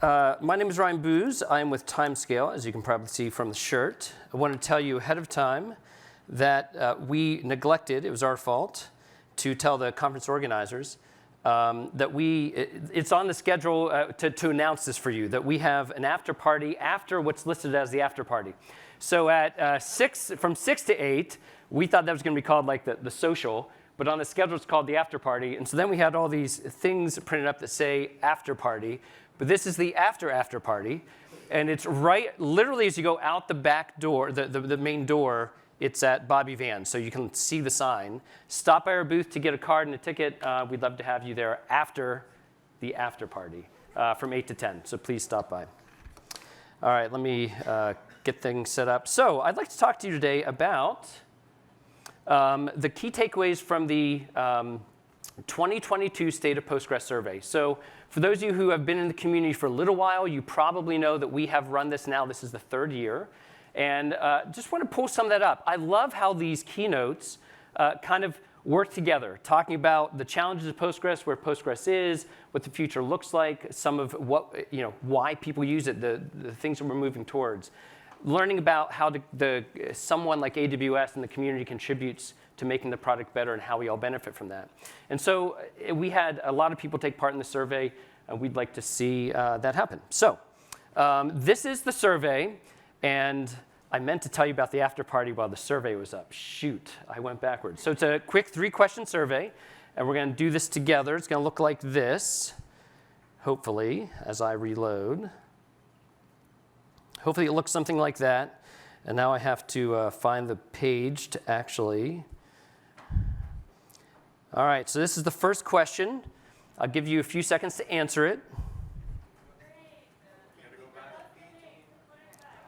My name is Ryan Booz. I'm with Timescale, as you can probably see from the shirt. I want to tell you ahead of time that we neglected, it was our fault, to tell the conference organizers that it's on the schedule to announce this for you, that we have an after party after what's listed as the after party. So at from 6 to 8, we thought that was going to be called like the social, but on the schedule it's called the after party. And so then we had all these things printed up that say after party, but this is the after party. And it's right, literally as you go out the back door, the main door, it's at Bobby Van, so you can see the sign. Stop by our booth to get a card and a ticket. We'd love to have you there after the after party from 8 to 10, so please stop by. All right, let me get things set up. So I'd like to talk to you today about the key takeaways from the 2022 State of Postgres survey. So for those of you who have been in the community for a little while, you probably know that we have run this now. This is the 3rd year. And just want to pull some of that up. I love how these keynotes kind of work together, talking about the challenges of Postgres, where Postgres is, what the future looks like, some of what, why people use it, the things that we're moving towards. Learning about how someone like AWS and the community contributes to making the product better and how we all benefit from that. And so we had a lot of people take part in the survey, and we'd like to see that happen. So this is the survey, and I meant to tell you about the after party while the survey was up. Shoot, I went backwards. So it's a quick 3-question survey, and we're going to do this together. It's going to look like this, hopefully, as I reload. Hopefully it looks something like that. And now I have to find the page to actually. All right, so this is the first question. I'll give you a few seconds to answer it.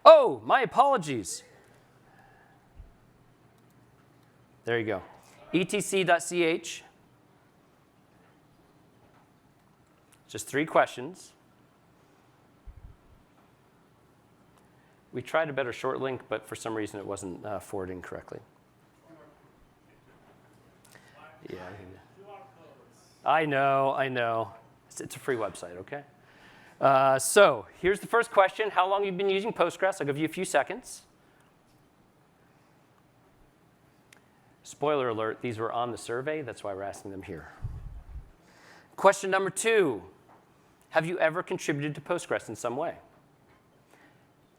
Oh, my apologies. There you go. etc.ch. Just 3 questions. We tried a better short link, but for some reason it wasn't forwarding correctly. Yeah. I know. It's a free website, okay? So here's the first question. How long have you been using Postgres? I'll give you a few seconds. Spoiler alert, these were on the survey. That's why we're asking them here. Question number 2. Have you ever contributed to Postgres in some way?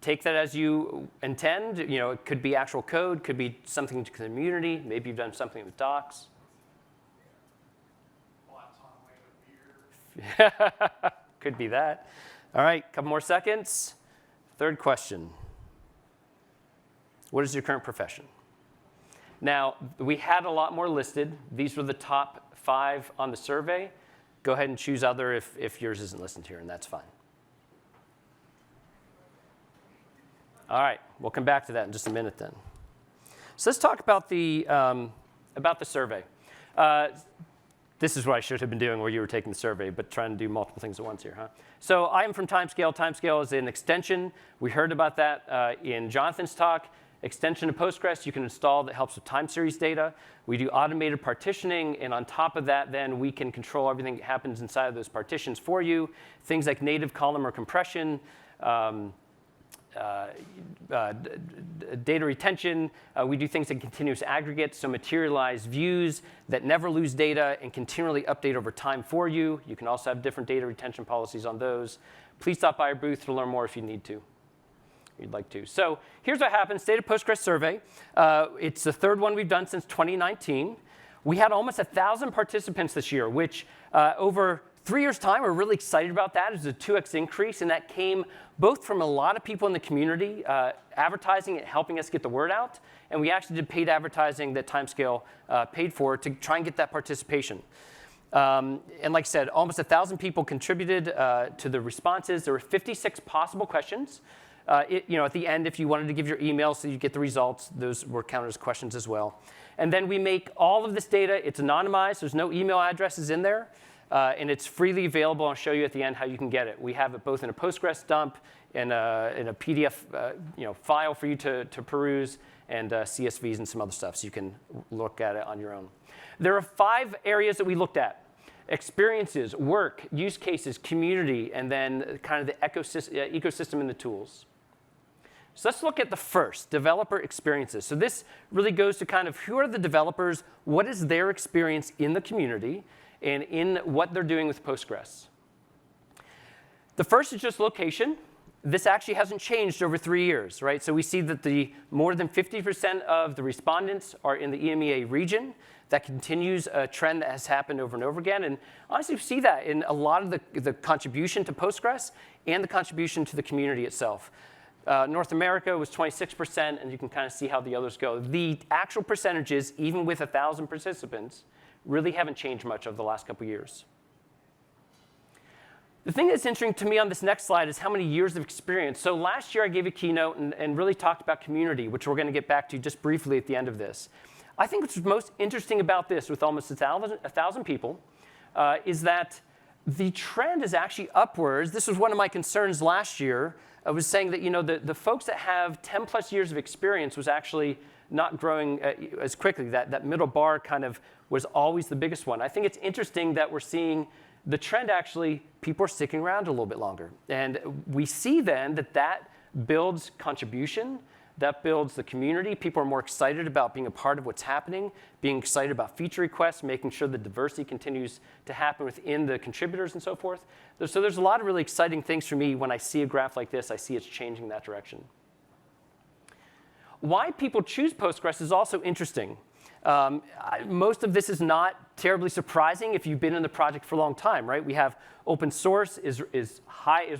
Take that as you intend. It could be actual code, could be something to the community. Maybe you've done something with docs. Could be that. All right, a couple more seconds. 3rd question. What is your current profession? Now, we had a lot more listed. These were the top 5 on the survey. Go ahead and choose other if yours isn't listed here, and that's fine. All right, we'll come back to that in just a minute then. So let's talk about the survey. This is what I should have been doing where you were taking the survey, but trying to do multiple things at once here, huh? So I am from Timescale. Timescale is an extension. We heard about that in Jonathan's talk. Extension of Postgres you can install that helps with time series data. We do automated partitioning, and on top of that, then we can control everything that happens inside of those partitions for you. Things like native column compression, data retention. We do things like continuous aggregate, so materialized views that never lose data and continually update over time for you. You can also have different data retention policies on those. Please stop by our booth to learn more if you need to. You'd like to. So here's what happened, State of Postgres survey. It's the 3rd one we've done since 2019. We had almost 1,000 participants this year, which over 3 years' time, we're really excited about that. It's a 2x increase, and that came both from a lot of people in the community advertising it, helping us get the word out, and we actually did paid advertising that Timescale paid for to try and get that participation. And like I said, almost 1,000 people contributed to the responses. There were 56 possible questions. At the end, if you wanted to give your email so you get the results, those were counted as questions as well. And then we make all of this data. It's anonymized. There's no email addresses in there. And it's freely available. I'll show you at the end how you can get it. We have it both in a Postgres dump and in a PDF file for you to peruse, and CSVs and some other stuff, so you can look at it on your own. There are 5 areas that we looked at. experiences, work, use cases, community, and then kind of the ecosystem and the tools. So let's look at the first, developer experiences. So this really goes to kind of who are the developers, what is their experience in the community, and in what they're doing with Postgres. The first is just location. This actually hasn't changed over 3 years, right? So we see that more than 50% of the respondents are in the EMEA region. That continues a trend that has happened over and over again. And honestly, we see that in a lot of the contribution to Postgres and the contribution to the community itself. North America was 26%, and you can kind of see how the others go. The actual percentages, even with 1,000 participants, really haven't changed much over the last couple years. The thing that's interesting to me on this next slide is how many years of experience. So last year I gave a keynote and really talked about community, which we're going to get back to just briefly at the end of this. I think what's most interesting about this, with almost 1,000 people, is that the trend is actually upwards. This was one of my concerns last year. I was saying that the folks that have 10 plus years of experience was actually not growing as quickly. That middle bar kind of was always the biggest one. I think it's interesting that we're seeing the trend actually, people are sticking around a little bit longer. And we see then that builds contribution, that builds the community. People are more excited about being a part of what's happening, being excited about feature requests, making sure the diversity continues to happen within the contributors and so forth. So there's a lot of really exciting things for me when I see a graph like this. I see it's changing that direction. Why people choose Postgres is also interesting. Most of this is not terribly surprising if you've been in the project for a long time, right? We have open source is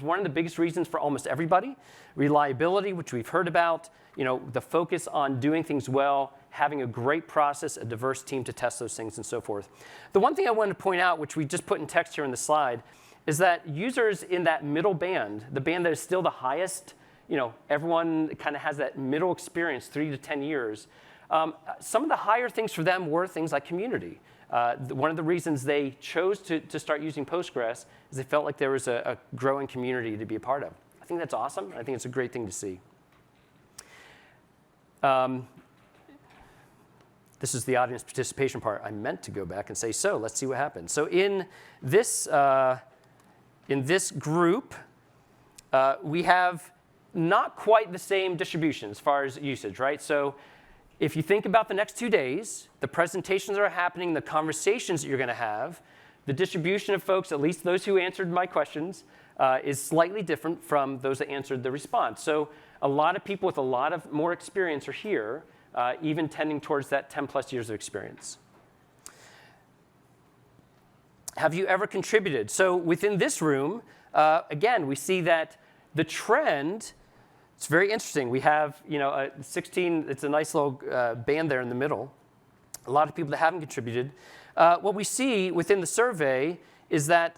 one of the biggest reasons for almost everybody. Reliability, which we've heard about, the focus on doing things well, having a great process, a diverse team to test those things and so forth. The one thing I wanted to point out, which we just put in text here on the slide, is that users in that middle band, the band that is still the highest, everyone kind of has that middle experience, 3 to 10 years. Some of the higher things for them were things like community. One of the reasons they chose to start using Postgres is they felt like there was a growing community to be a part of. I think that's awesome. I think it's a great thing to see. This is the audience participation part. I meant to go back and say, so let's see what happens. So in this group, we have not quite the same distribution as far as usage, right? So if you think about the next 2 days, the presentations that are happening, the conversations that you're going to have, the distribution of folks, at least those who answered my questions, is slightly different from those that answered the response. So a lot of people with a lot of more experience are here, even tending towards that 10 plus years of experience. Have you ever contributed? So within this room, again, we see that the trend, it's very interesting. We have, 16, it's a nice little band there in the middle. A lot of people that haven't contributed. What we see within the survey is that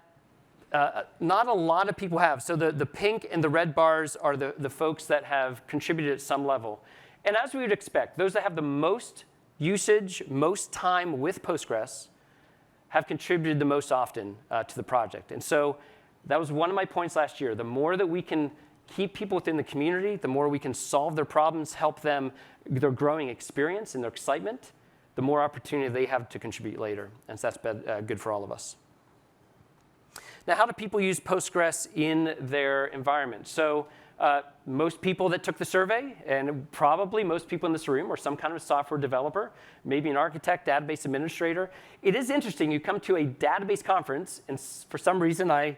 not a lot of people have. So the pink and the red bars are the folks that have contributed at some level. And as we would expect, those that have the most usage, most time with Postgres have contributed the most often to the project. And so that was one of my points last year. The more that we can keep people within the community, the more we can solve their problems, help them, their growing experience and their excitement, the more opportunity they have to contribute later. And so that's good for all of us. Now, how do people use Postgres in their environment? So most people that took the survey, and probably most people in this room, are some kind of a software developer, maybe an architect, database administrator. It is interesting. You come to a database conference, and for some reason, I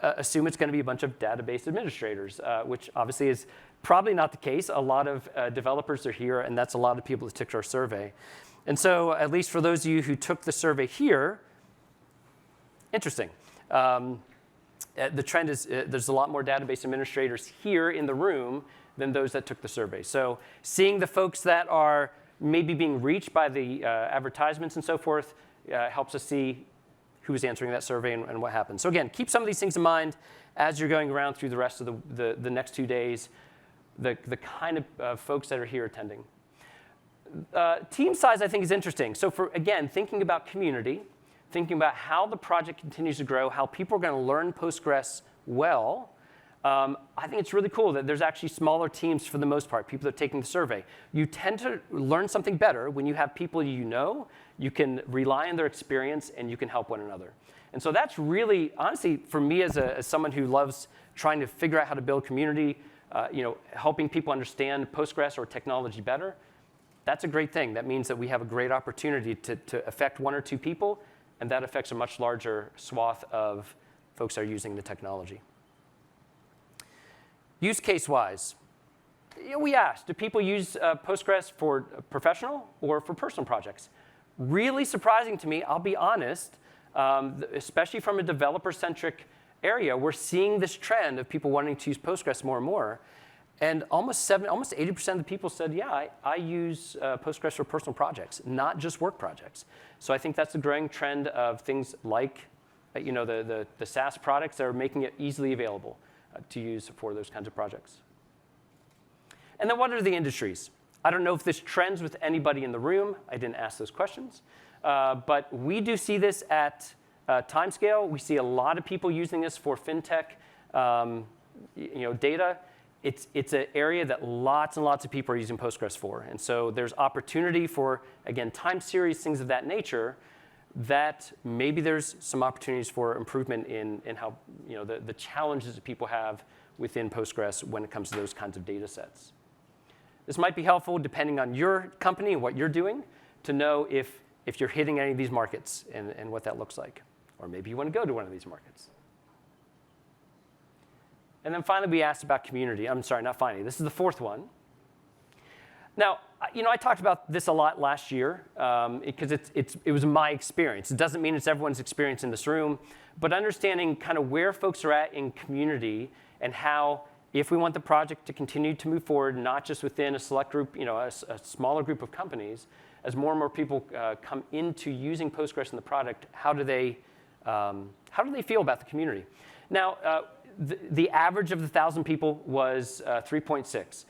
assume it's going to be a bunch of database administrators, which obviously is probably not the case. A lot of developers are here, and that's a lot of people that took our survey. And so at least for those of you who took the survey here, interesting. The trend is there's a lot more database administrators here in the room than those that took the survey. So seeing the folks that are maybe being reached by the advertisements and so forth helps us see who's answering that survey and what happens. So again, keep some of these things in mind as you're going around through the rest of the next 2 days, the kind of folks that are here attending. Team size, I think, is interesting. So again, thinking about community, thinking about how the project continues to grow, how people are going to learn Postgres well, I think it's really cool that there's actually smaller teams for the most part, people that are taking the survey. You tend to learn something better when you have people you know, you can rely on their experience, and you can help one another. And so that's really, honestly, for me as someone who loves trying to figure out how to build community, helping people understand Postgres or technology better, that's a great thing. That means that we have a great opportunity to affect one or two people, and that affects a much larger swath of folks that are using the technology. Use case-wise, we asked, do people use Postgres for professional or for personal projects? Really surprising to me, I'll be honest, especially from a developer-centric area, we're seeing this trend of people wanting to use Postgres more and more. And almost 80% of the people said, yeah, I use Postgres for personal projects, not just work projects. So I think that's a growing trend of things like the SAS products that are making it easily available to use for those kinds of projects. And then what are the industries? I don't know if this trends with anybody in the room. I didn't ask those questions. But we do see this at Timescale. We see a lot of people using this for fintech data. It's an area that lots and lots of people are using Postgres for. And so there's opportunity for, again, time series, things of that nature, that maybe there's some opportunities for improvement in how the challenges that people have within Postgres when it comes to those kinds of data sets. This might be helpful, depending on your company and what you're doing, to know if you're hitting any of these markets and what that looks like. Or maybe you want to go to one of these markets. And then finally, we asked about community. I'm sorry, not finally. This is the fourth one. Now, I talked about this a lot last year because it was my experience. It doesn't mean it's everyone's experience in this room, but understanding kind of where folks are at in community and how, if we want the project to continue to move forward, not just within a select group, a smaller group of companies, as more and more people come into using Postgres in the product, how do they feel about the community? Now, the average of the 1,000 people was 3.6.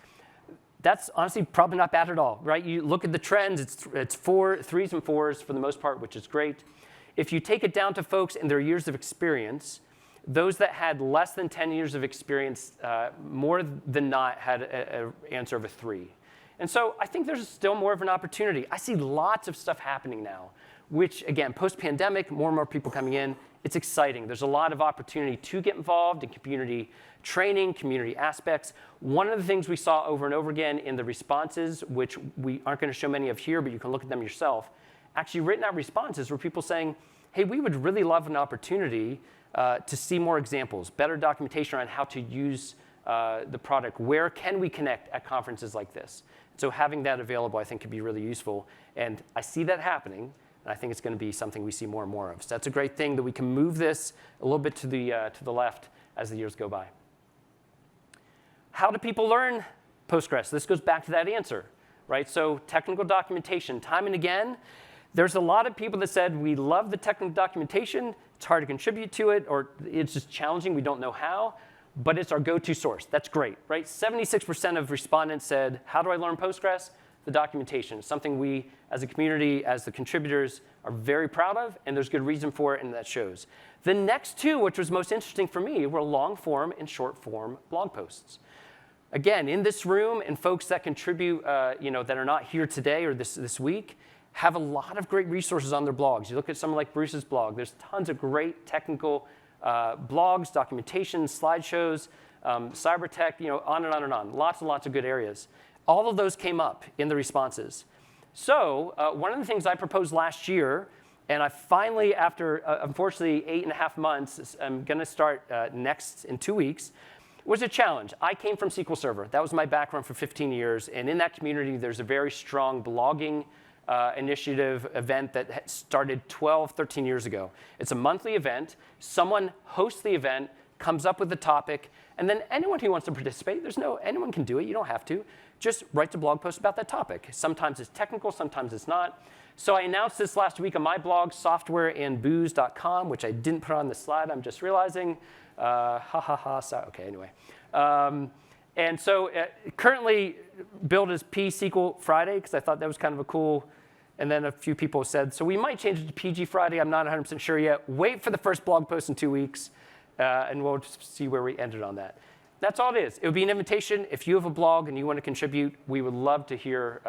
That's honestly probably not bad at all, right? You look at the trends, it's 3s and 4s for the most part, which is great. If you take it down to folks and their years of experience, those that had less than 10 years of experience, more than not, had an answer of a 3. And so I think there's still more of an opportunity. I see lots of stuff happening now, which, again, post-pandemic, more and more people coming in. It's exciting. There's a lot of opportunity to get involved in community training, community aspects. One of the things we saw over and over again in the responses, which we aren't going to show many of here, but you can look at them yourself, actually written out responses were people saying, hey, we would really love an opportunity to see more examples, better documentation around how to use the product. Where can we connect at conferences like this? So having that available, I think, could be really useful. And I see that happening. And I think it's going to be something we see more and more of. So that's a great thing that we can move this a little bit to the left as the years go by. How do people learn Postgres? This goes back to that answer, right? So technical documentation, time and again, there's a lot of people that said, we love the technical documentation. It's hard to contribute to it, or it's just challenging. We don't know how. But it's our go-to source. That's great, right? 76% of respondents said, how do I learn Postgres? The documentation, something we, as a community, as the contributors, are very proud of, and there's good reason for it, and that shows. The next two, which was most interesting for me, were long-form and short-form blog posts. Again, in this room, and folks that contribute, that are not here today or this week, have a lot of great resources on their blogs. You look at someone like Bruce's blog. There's tons of great technical blogs, documentation, slideshows, cyber tech, on and on and on. Lots and lots of good areas. All of those came up in the responses. So one of the things I proposed last year, and I finally, after unfortunately 8.5 months, I'm going to start next in 2 weeks, was a challenge. I came from SQL Server. That was my background for 15 years. And in that community, there's a very strong blogging initiative event that started 12, 13 years ago. It's a monthly event. Someone hosts the event, comes up with the topic, and then anyone who wants to participate, anyone can do it. You don't have to. Just write a blog post about that topic. Sometimes it's technical, sometimes it's not. So I announced this last week on my blog, softwareandbooze.com, which I didn't put on the slide, I'm just realizing. Sorry. OK, anyway. And so currently billed as PGCL Friday, because I thought that was kind of a cool, and then a few people said, so we might change it to PG Friday. I'm not 100% sure yet. Wait for the first blog post in 2 weeks, and we'll see where we ended on that. That's all it is. It would be an invitation. If you have a blog and you want to contribute, we would love to hear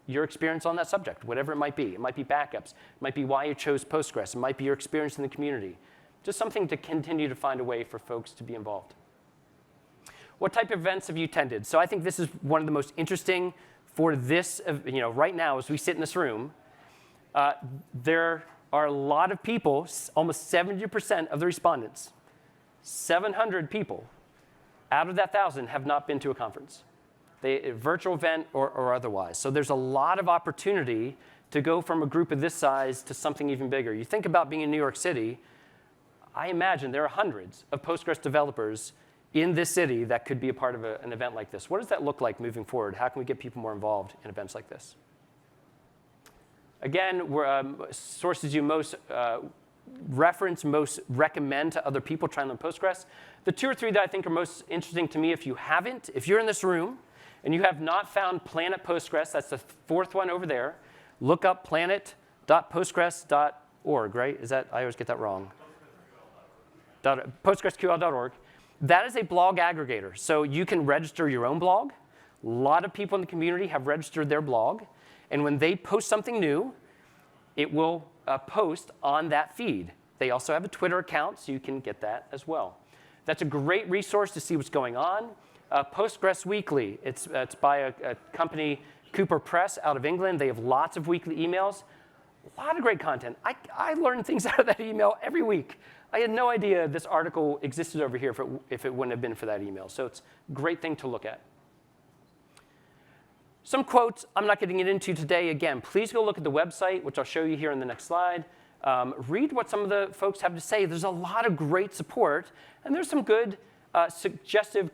your experience on that subject, whatever it might be. It might be backups. It might be why you chose Postgres. It might be your experience in the community. Just something to continue to find a way for folks to be involved. What type of events have you attended? So I think this is one of the most interesting for this, right now as we sit in this room. There are a lot of people, almost 70% of the respondents, 700 people, out of that 1,000 have not been to a conference, a virtual event or otherwise. So there's a lot of opportunity to go from a group of this size to something even bigger. You think about being in New York City, I imagine there are hundreds of Postgres developers in this city that could be a part of an event like this. What does that look like moving forward? How can we get people more involved in events like this? Again, sources you most reference, most recommend to other people trying to learn Postgres. The 2 or 3 that I think are most interesting to me, if you're in this room and you have not found Planet Postgres, that's the 4th one over there, look up planet.postgres.org, right? I always get that wrong. PostgreSQL.org. That is a blog aggregator. So you can register your own blog. A lot of people in the community have registered their blog. And when they post something new, it will post on that feed. They also have a Twitter account, so you can get that as well. That's a great resource to see what's going on. Postgres Weekly, it's by a company, Cooper Press, out of England. They have lots of weekly emails. A lot of great content. I learn things out of that email every week. I had no idea this article existed over here if it wouldn't have been for that email. So it's a great thing to look at. Some quotes I'm not getting into today. Again, please go look at the website, which I'll show you here in the next slide. Read what some of the folks have to say. There's a lot of great support, and there's some good suggestive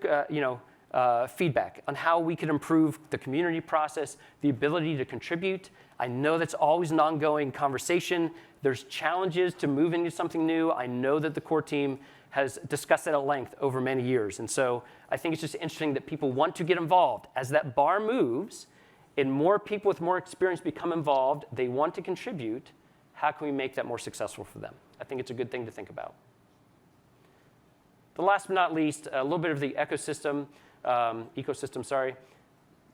feedback on how we can improve the community process, the ability to contribute. I know that's always an ongoing conversation. There's challenges to move into something new. I know that the core team has discussed that at length over many years. And so I think it's just interesting that people want to get involved. As that bar moves and more people with more experience become involved, they want to contribute, how can we make that more successful for them? I think it's a good thing to think about. The last but not least, a little bit of the ecosystem,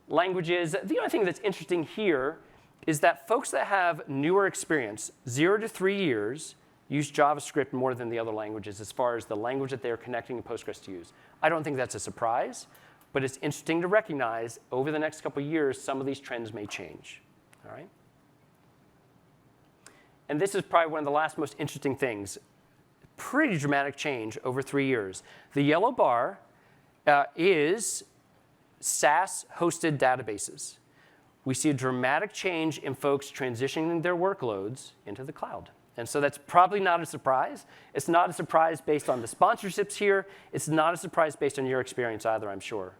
languages. The only thing that's interesting here is that folks that have newer experience, 0 to 3 years, use JavaScript more than the other languages as far as the language that they're connecting to Postgres to use. I don't think that's a surprise, but it's interesting to recognize over the next couple of years, some of these trends may change. All right? And this is probably one of the last most interesting things. Pretty dramatic change over 3 years. The yellow bar is SAS hosted databases. We see a dramatic change in folks transitioning their workloads into the cloud. And so that's probably not a surprise. It's not a surprise based on the sponsorships here. It's not a surprise based on your experience either, I'm sure.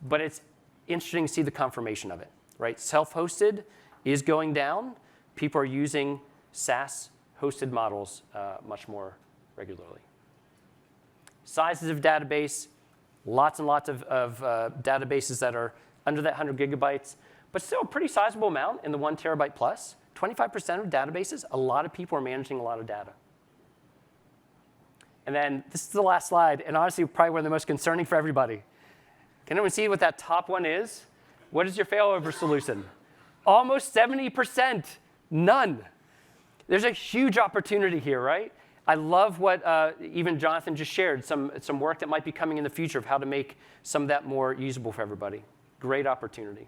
But it's interesting to see the confirmation of it, right? Self-hosted is going down. People are using SAS hosted models much more regularly. Sizes of database, lots and lots of databases that are under that 100 gigabytes, but still a pretty sizable amount in the 1 terabyte plus. 25% of databases, a lot of people are managing a lot of data. And then this is the last slide, and honestly, probably one of the most concerning for everybody. Can anyone see what that top one is? What is your failover solution? Almost 70%, none. There's a huge opportunity here, right? I love what even Jonathan just shared, some work that might be coming in the future of how to make some of that more usable for everybody. Great opportunity.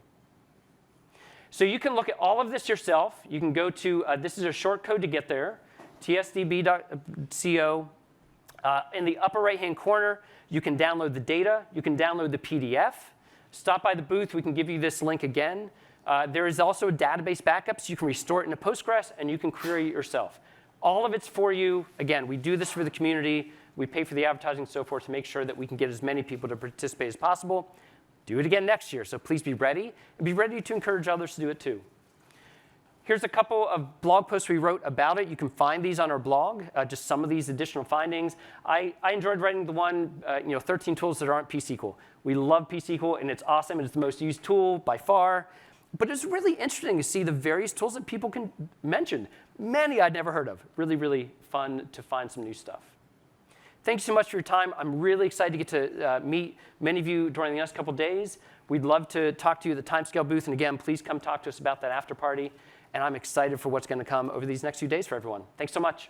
So you can look at all of this yourself. You can go to, this is a short code to get there, tsdb.co. In the upper right-hand corner, you can download the data. You can download the PDF. Stop by the booth. We can give you this link again. There is also a database backup, so you can restore it into Postgres, and you can query it yourself. All of it's for you. Again, we do this for the community. We pay for the advertising and so forth to make sure that we can get as many people to participate as possible. Do it again next year, so please be ready. And be ready to encourage others to do it too. Here's a couple of blog posts we wrote about it. You can find these on our blog, just some of these additional findings. I enjoyed writing the one, 13 tools that aren't PSQL. We love PSQL, and it's awesome, and it's the most used tool by far. But it's really interesting to see the various tools that people can mention. Many I'd never heard of. Really, really fun to find some new stuff. Thank you so much for your time. I'm really excited to get to meet many of you during the next couple days. We'd love to talk to you at the Timescale booth. And again, please come talk to us about that after party. And I'm excited for what's going to come over these next few days for everyone. Thanks so much.